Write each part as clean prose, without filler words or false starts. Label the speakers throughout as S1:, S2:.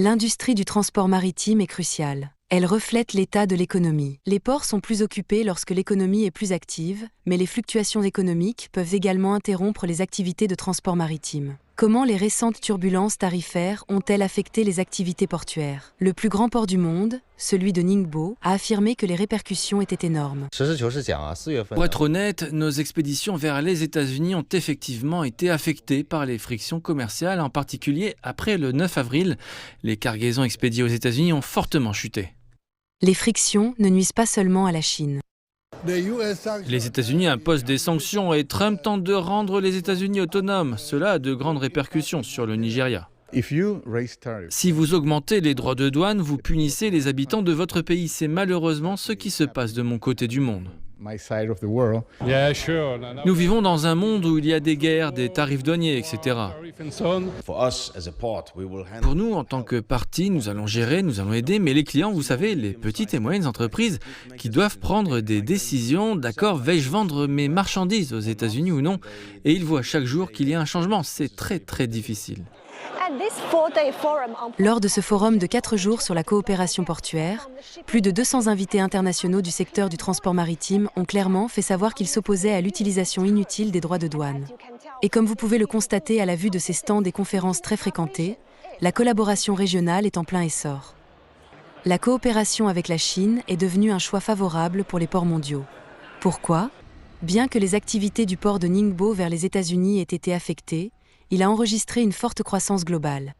S1: L'industrie du transport maritime est cruciale. Elle reflète l'état de l'économie. Les ports sont plus occupés lorsque l'économie est plus active, mais les fluctuations économiques peuvent également interrompre les activités de transport maritime. Comment les récentes turbulences tarifaires ont-elles affecté les activités portuaires? Le plus grand port du monde, celui de Ningbo, a affirmé que les répercussions étaient énormes.
S2: Pour être honnête, nos expéditions vers les États-Unis ont effectivement été affectées par les frictions commerciales, en particulier après le 9 avril. Les cargaisons expédiées aux États-Unis ont fortement chuté.
S1: Les frictions ne nuisent pas seulement à la Chine.
S2: Les États-Unis imposent des sanctions et Trump tente de rendre les États-Unis autonomes. Cela a de grandes répercussions sur le Nigeria. Si vous augmentez les droits de douane, vous punissez les habitants de votre pays. C'est malheureusement ce qui se passe de mon côté du monde. Nous vivons dans un monde où il y a des guerres, des tarifs douaniers, etc. Pour nous, en tant que partie, nous allons gérer, nous allons aider, mais les clients, vous savez, les petites et moyennes entreprises qui doivent prendre des décisions, d'accord, vais-je vendre mes marchandises aux États-Unis ou non? Et ils voient chaque jour qu'il y a un changement. C'est très très difficile.
S1: Lors de ce forum de 4 jours sur la coopération portuaire, plus de 200 invités internationaux du secteur du transport maritime ont clairement fait savoir qu'ils s'opposaient à l'utilisation inutile des droits de douane. Et comme vous pouvez le constater à la vue de ces stands et conférences très fréquentées, la collaboration régionale est en plein essor. La coopération avec la Chine est devenue un choix favorable pour les ports mondiaux. Pourquoi? Bien que les activités du port de Ningbo vers les États-Unis aient été affectées, il a enregistré une forte croissance globale.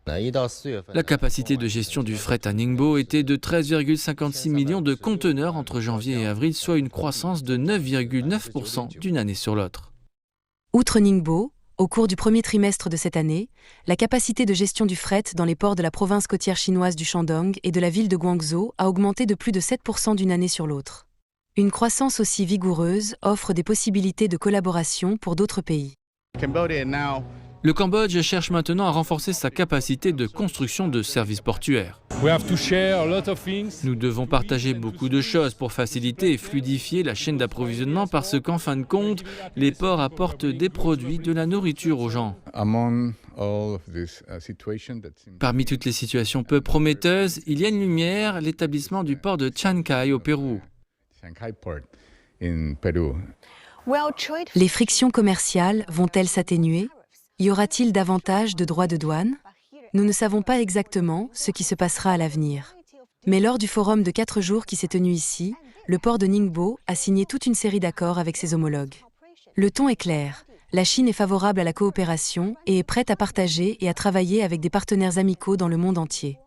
S2: La capacité de gestion du fret à Ningbo était de 13,56 millions de conteneurs entre janvier et avril, soit une croissance de 9,9% d'une année sur l'autre.
S1: Outre Ningbo, au cours du premier trimestre de cette année, la capacité de gestion du fret dans les ports de la province côtière chinoise du Shandong et de la ville de Guangzhou a augmenté de plus de 7% d'une année sur l'autre. Une croissance aussi vigoureuse offre des possibilités de collaboration pour d'autres pays.
S2: Le Cambodge cherche maintenant à renforcer sa capacité de construction de services portuaires. Nous devons partager beaucoup de choses pour faciliter et fluidifier la chaîne d'approvisionnement parce qu'en fin de compte, les ports apportent des produits, de la nourriture aux gens. Parmi toutes les situations peu prometteuses, il y a une lumière, l'établissement du port de Chiang Khai au Pérou.
S1: Les frictions commerciales vont-elles s'atténuer? Y aura-t-il davantage de droits de douane? Nous ne savons pas exactement ce qui se passera à l'avenir. Mais lors du forum de 4 jours qui s'est tenu ici, le port de Ningbo a signé toute une série d'accords avec ses homologues. Le ton est clair. La Chine est favorable à la coopération et est prête à partager et à travailler avec des partenaires amicaux dans le monde entier.